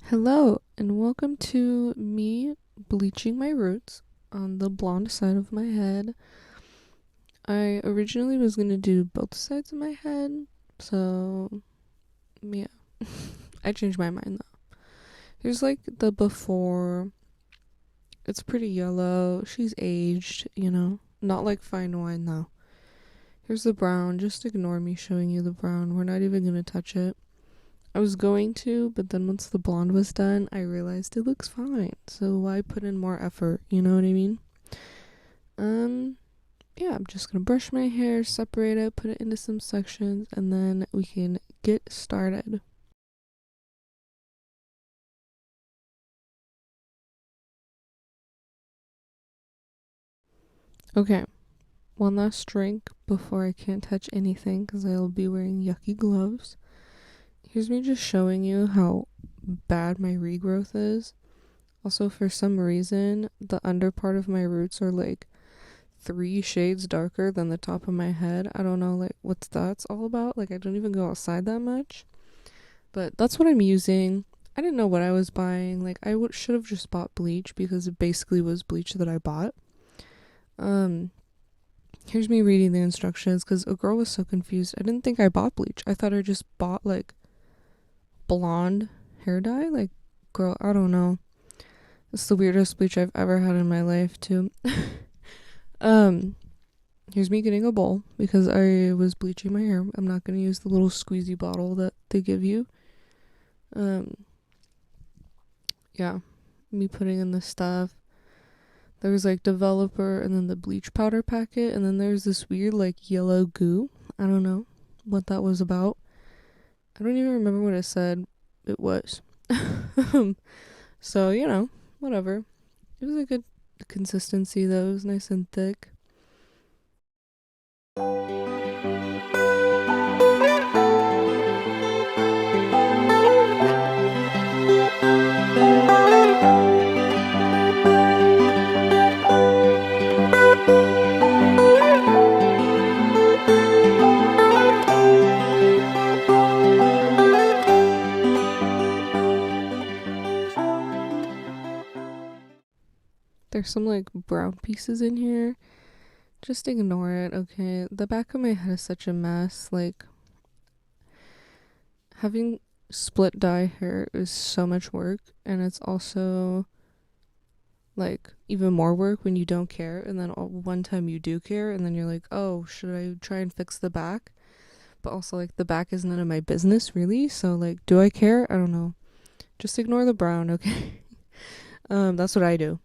Hello, and welcome to me bleaching my roots on the blonde side of my head. I originally was gonna do both sides of my head, so yeah. I changed my mind though. Here's like the before. It's pretty yellow. She's aged, Not like fine wine though. Here's the brown. Just ignore me showing you the brown. We're not even gonna touch it. I was going to, but then once the blonde was done, I realized it looks fine. So why put in more effort? You know what I mean? Yeah, I'm just gonna brush my hair, separate it, put it into some sections, and then we can get started. Okay, one last drink before I can't touch anything because I'll be wearing yucky gloves. Here's me just showing you how bad my regrowth is. Also, for some reason, the under part of my roots are like 3 shades darker than the top of my head. I don't know, like, what's that's all about. Like, I don't even go outside that much. But that's what I'm using. I didn't know what I was buying. Like, should have just bought bleach because it basically was bleach that I bought. Here's me reading the instructions because a girl was so confused. I didn't think I bought bleach. I thought I just bought, like, blonde hair dye. Like, girl, I don't know. It's the weirdest bleach I've ever had in my life, too. Here's me getting a bowl because I was bleaching my hair. I'm not going to use the little squeezy bottle that they give you. Yeah, me putting in the stuff. There was like developer and then the bleach powder packet, and then there's this weird like yellow goo. I don't know what that was about. I don't even remember what it said it was. So, whatever. It was a good consistency though. It was nice and thick. There's some like brown pieces in here. Just ignore it, okay? The back of my head is such a mess. Like, having split dye hair is so much work, and it's also like even more work when you don't care, and then one time you do care, and then you're like, oh, should I try and fix the back? But also, like, the back is none of my business, really. So, like, do I care? I don't know. Just ignore the brown, okay? That's what I do.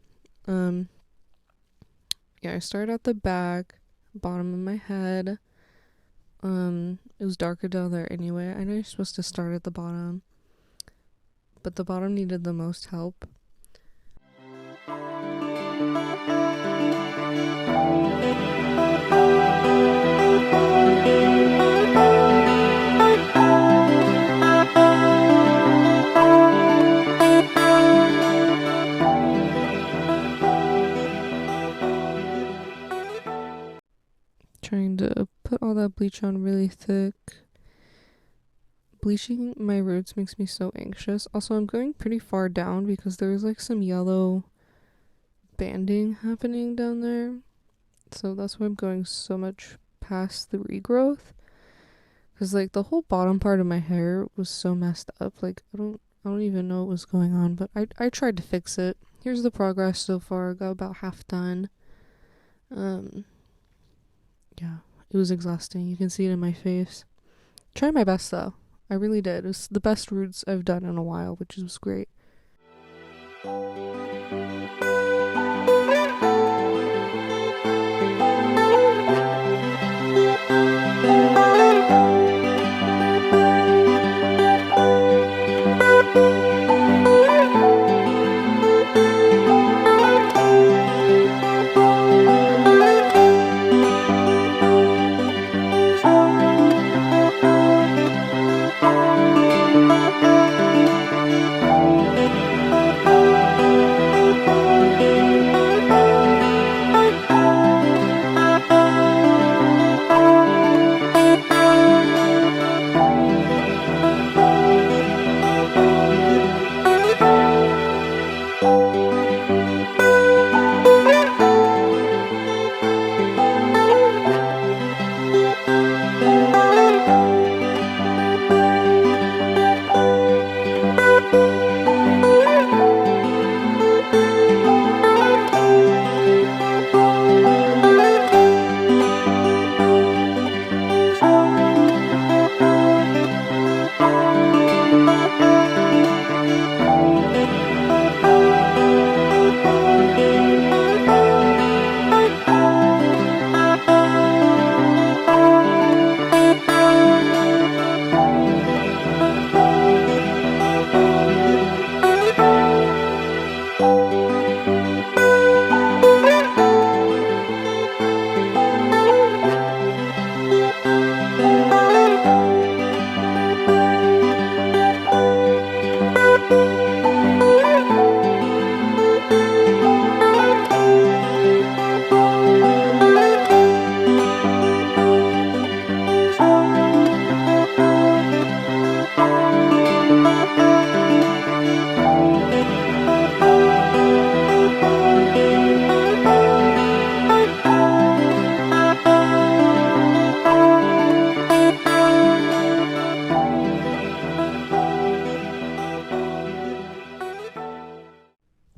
Yeah, I started at the back, bottom of my head. It was darker down there anyway. I know you're supposed to start at the bottom, but the bottom needed the most help. Trying to put all that bleach on really thick. Bleaching my roots makes me so anxious. Also, I'm going pretty far down because there's like some yellow banding happening down there. So that's why I'm going so much past the regrowth. Because like the whole bottom part of my hair was so messed up. Like I don't even know what was going on, but I tried to fix it. Here's the progress so far. I got about half done. Yeah, it was exhausting. You can see it in my face. Tried my best though. I really did. It was the best roots I've done in a while, which was great.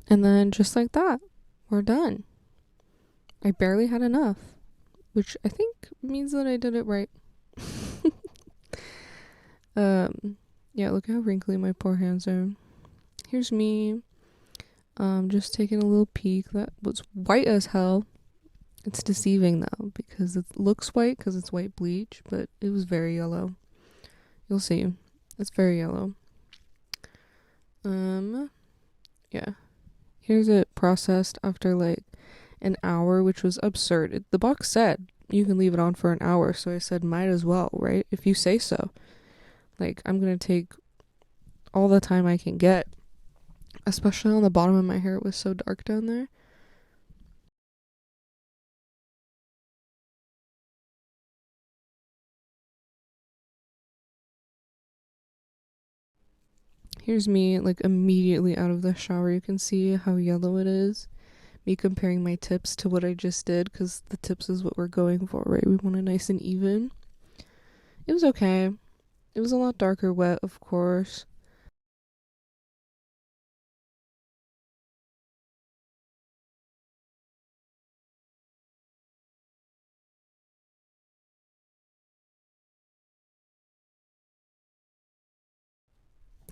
And then just like that, we're done. I barely had enough, which I think means that I did it right. Yeah, look how wrinkly my poor hands are. Here's me, just taking a little peek. That was white as hell. It's deceiving though, because it looks white because it's white bleach, but it was very yellow. You'll see. It's very yellow. Yeah. Here's it processed after like an hour, which was absurd. The box said you can leave it on for an hour, so I said might as well, right? If you say so. Like, I'm gonna take all the time I can get, especially on the bottom of my hair. It was so dark down there. Here's me, like, immediately out of the shower. You can see how yellow it is. Me comparing my tips to what I just did, because the tips is what we're going for, right? We want it nice and even. It was okay. It was a lot darker wet, of course.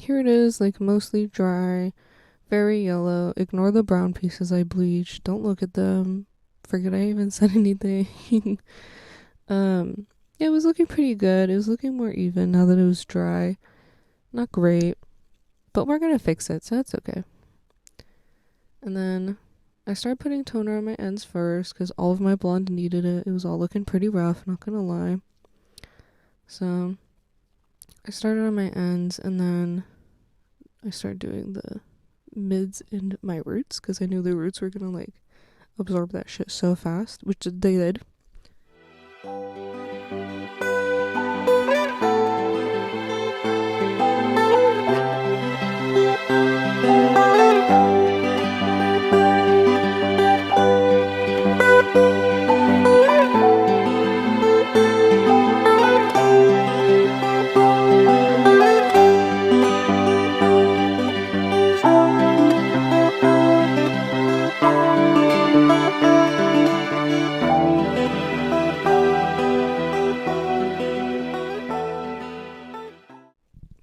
Here it is, like, mostly dry, very yellow. Ignore the brown pieces I bleached. Don't look at them. Forget I even said anything. Yeah, it was looking pretty good. It was looking more even now that it was dry. Not great, but we're gonna fix it, so that's okay. And then I started putting toner on my ends first because all of my blonde needed it. It was all looking pretty rough, not gonna lie. So I started on my ends, and then I started doing the mids and my roots because I knew the roots were gonna like absorb that shit so fast, which they did.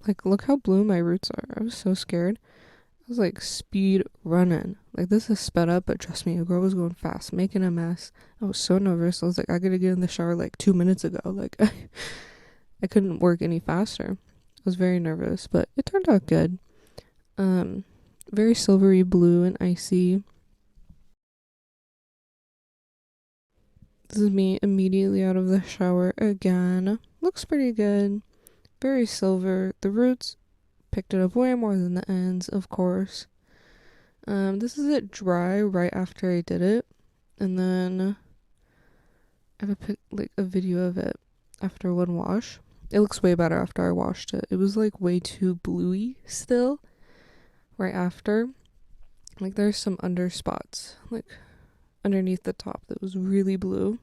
Like, look how blue my roots are. I was so scared. I was like speed running. Like, this is sped up, but trust me, a girl was going fast, making a mess. I was so nervous. I was like, I gotta get in the shower like 2 minutes ago. Like, I couldn't work any faster. I was very nervous, but it turned out good. Very silvery blue and icy. This is me immediately out of the shower again. Looks pretty good. Very silver. The roots picked it up way more than the ends, of course. This is it dry right after I did it, and then I have a video of it after one wash. It looks way better after I washed it. It was like way too bluey still right after. Like, there's some under spots like underneath the top that was really blue.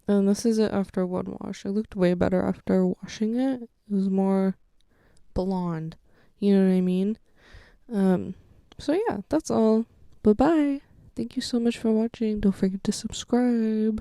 And this is it after one wash. It looked way better after washing it. It was more blonde. You know what I mean? So yeah, that's all. Bye-bye. Thank you so much for watching. Don't forget to subscribe.